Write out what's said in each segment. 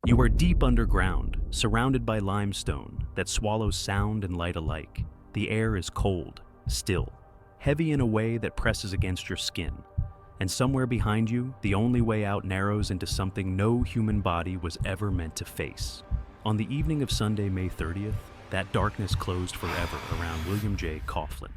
You are deep underground, surrounded by limestone that swallows sound and light alike. The air is cold, still, heavy in a way that presses against your skin. And somewhere behind you, the only way out narrows into something no human body was ever meant to face. On the evening of Sunday, May 30th, that darkness closed forever around William J. Coughlin.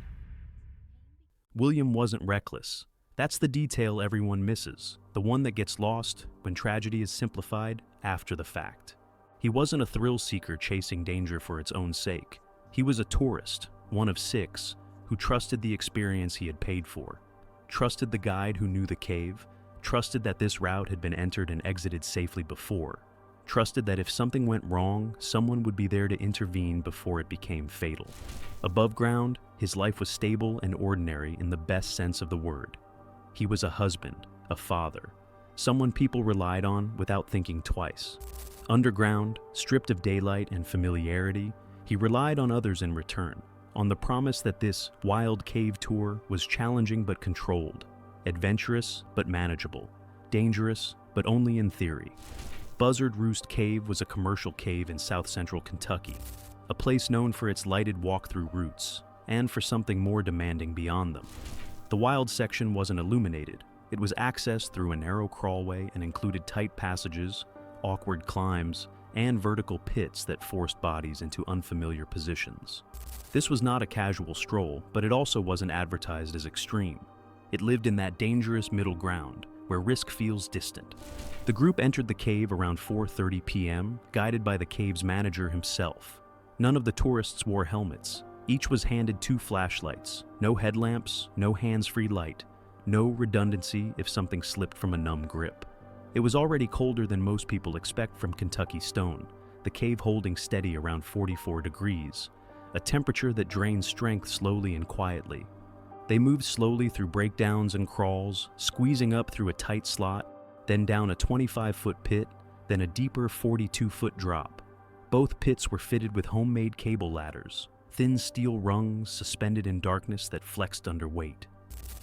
William wasn't reckless. That's the detail everyone misses, the one that gets lost when tragedy is simplified after the fact. He wasn't a thrill seeker chasing danger for its own sake. He was a tourist, one of 6, who trusted the experience he had paid for. Trusted the guide who knew the cave, trusted that this route had been entered and exited safely before, trusted that if something went wrong, someone would be there to intervene before it became fatal. Above ground, his life was stable and ordinary in the best sense of the word. He was a husband, a father, someone people relied on without thinking twice. Underground, stripped of daylight and familiarity, he relied on others in return, on the promise that this wild cave tour was challenging but controlled, adventurous but manageable, dangerous but only in theory. Buzzard Roost Cave was a commercial cave in south-central Kentucky, a place known for its lighted walk-through routes, and for something more demanding beyond them. The wild section wasn't illuminated. It was accessed through a narrow crawlway and included tight passages, awkward climbs, and vertical pits that forced bodies into unfamiliar positions. This was not a casual stroll, but it also wasn't advertised as extreme. It lived in that dangerous middle ground, where risk feels distant. The group entered the cave around 4:30 p.m., guided by the cave's manager himself. None of the tourists wore helmets. Each was handed 2 flashlights, no headlamps, no hands-free light, no redundancy if something slipped from a numb grip. It was already colder than most people expect from Kentucky stone, the cave holding steady around 44 degrees, a temperature that drains strength slowly and quietly. They moved slowly through breakdowns and crawls, squeezing up through a tight slot, then down a 25-foot pit, then a deeper 42-foot drop. Both pits were fitted with homemade cable ladders, thin steel rungs suspended in darkness that flexed under weight.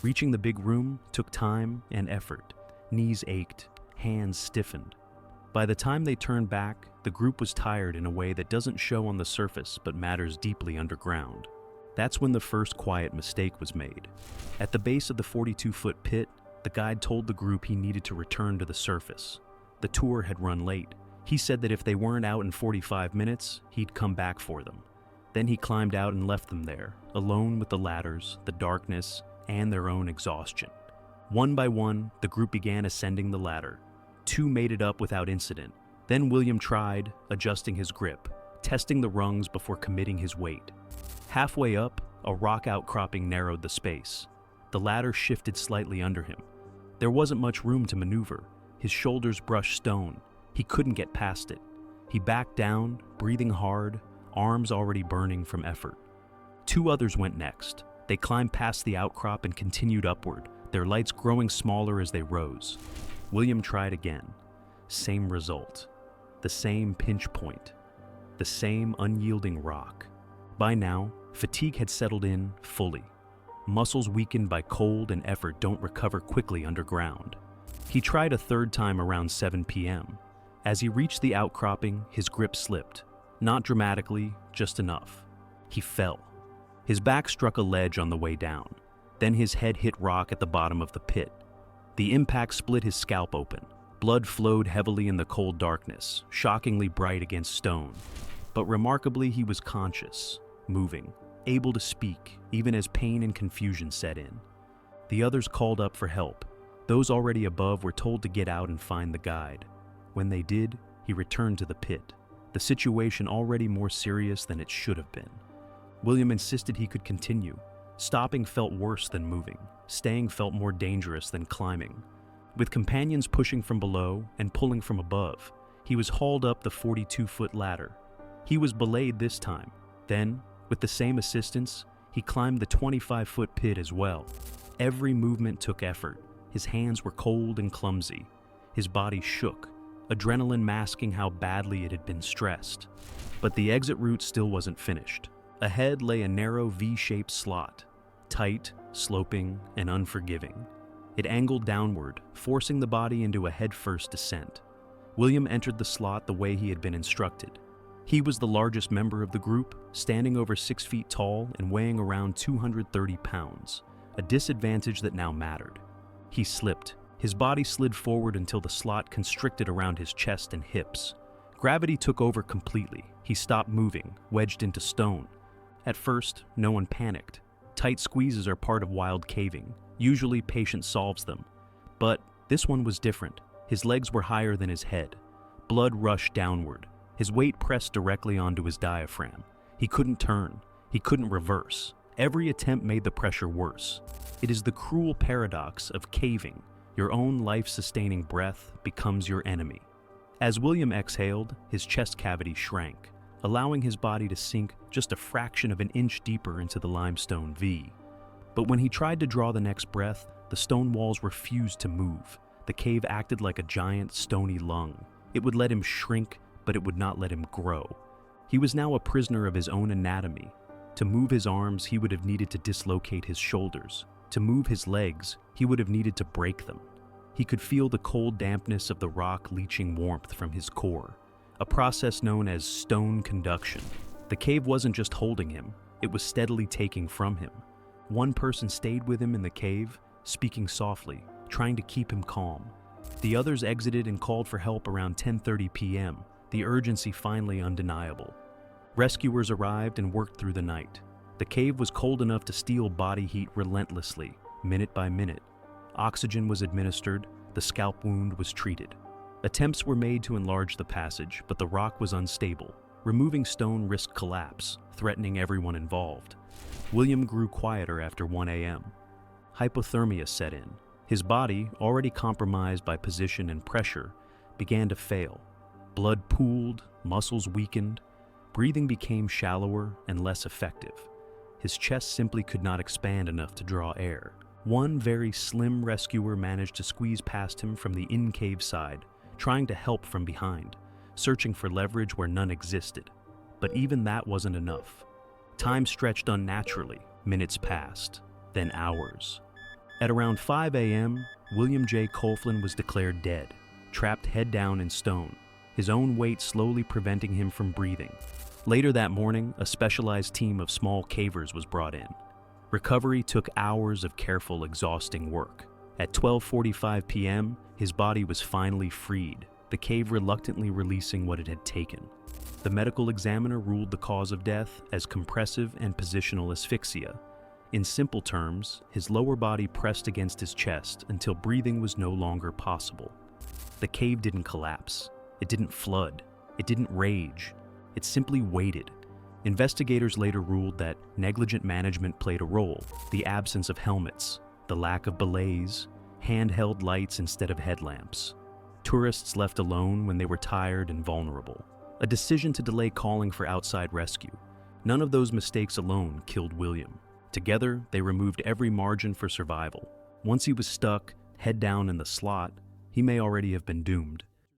Reaching the big room took time and effort. Knees ached, hands stiffened. By the time they turned back, the group was tired in a way that doesn't show on the surface but matters deeply underground. That's when the first quiet mistake was made. At the base of the 42-foot pit, the guide told the group he needed to return to the surface. The tour had run late. He said that if they weren't out in 45 minutes, he'd come back for them. Then he climbed out and left them there, alone with the ladders, the darkness, and their own exhaustion. One by one, the group began ascending the ladder. 2 made it up without incident. Then William tried, adjusting his grip, testing the rungs before committing his weight. Halfway up, a rock outcropping narrowed the space. The ladder shifted slightly under him. There wasn't much room to maneuver. His shoulders brushed stone. He couldn't get past it. He backed down, breathing hard, arms already burning from effort. 2 others went next. They climbed past the outcrop and continued upward, their lights growing smaller as they rose. William tried again. Same result. The same pinch point. The same unyielding rock. By now, fatigue had settled in fully. Muscles weakened by cold and effort don't recover quickly underground. He tried a 3rd time around 7 p.m. As he reached the outcropping, his grip slipped. Not dramatically, just enough. He fell. His back struck a ledge on the way down. Then his head hit rock at the bottom of the pit. The impact split his scalp open. Blood flowed heavily in the cold darkness, shockingly bright against stone. But remarkably, he was conscious, moving, able to speak, even as pain and confusion set in. The others called up for help. Those already above were told to get out and find the guide. When they did, he returned to the pit, the situation already more serious than it should have been. William insisted he could continue. Stopping felt worse than moving. Staying felt more dangerous than climbing. With companions pushing from below and pulling from above, he was hauled up the 42-foot ladder. He was belayed this time. Then, with the same assistance, he climbed the 25-foot pit as well. Every movement took effort. His hands were cold and clumsy. His body shook, adrenaline masking how badly it had been stressed. But the exit route still wasn't finished. Ahead lay a narrow V-shaped slot, tight, sloping, and unforgiving. It angled downward, forcing the body into a head-first descent. William entered the slot the way he had been instructed. He was the largest member of the group, standing over 6 feet tall and weighing around 230 pounds, a disadvantage that now mattered. He slipped. His body slid forward until the slot constricted around his chest and hips. Gravity took over completely. He stopped moving, wedged into stone. At first, no one panicked. Tight squeezes are part of wild caving. Usually, patience solves them. But this one was different. His legs were higher than his head. Blood rushed downward. His weight pressed directly onto his diaphragm. He couldn't turn. He couldn't reverse. Every attempt made the pressure worse. It is the cruel paradox of caving. Your own life-sustaining breath becomes your enemy. As William exhaled, his chest cavity shrank, allowing his body to sink just a fraction of an inch deeper into the limestone V. But when he tried to draw the next breath, the stone walls refused to move. The cave acted like a giant, stony lung. It would let him shrink, but it would not let him grow. He was now a prisoner of his own anatomy. To move his arms, he would have needed to dislocate his shoulders. To move his legs, he would have needed to break them. He could feel the cold dampness of the rock leaching warmth from his core, a process known as stone conduction. The cave wasn't just holding him, it was steadily taking from him. One person stayed with him in the cave, speaking softly, trying to keep him calm. The others exited and called for help around 10:30 p.m., the urgency finally undeniable. Rescuers arrived and worked through the night. The cave was cold enough to steal body heat relentlessly, minute by minute. Oxygen was administered, the scalp wound was treated. Attempts were made to enlarge the passage, but the rock was unstable. Removing stone risked collapse, threatening everyone involved. William grew quieter after 1 a.m. Hypothermia set in. His body, already compromised by position and pressure, began to fail. Blood pooled, muscles weakened. Breathing became shallower and less effective. His chest simply could not expand enough to draw air. One very slim rescuer managed to squeeze past him from the in-cave side, trying to help from behind, searching for leverage where none existed. But even that wasn't enough. Time stretched unnaturally. Minutes passed, then hours. At around 5 a.m., William J. Coughlin was declared dead, trapped head down in stone, his own weight slowly preventing him from breathing. Later that morning, a specialized team of small cavers was brought in. Recovery took hours of careful, exhausting work. At 12:45 p.m., his body was finally freed, the cave reluctantly releasing what it had taken. The medical examiner ruled the cause of death as compressive and positional asphyxia. In simple terms, his lower body pressed against his chest until breathing was no longer possible. The cave didn't collapse. It didn't flood. It didn't rage. It simply waited. Investigators later ruled that negligent management played a role, the absence of helmets, the lack of belays, handheld lights instead of headlamps. Tourists left alone when they were tired and vulnerable. A decision to delay calling for outside rescue. None of those mistakes alone killed William. Together, they removed every margin for survival. Once he was stuck, head down in the slot, he may already have been doomed.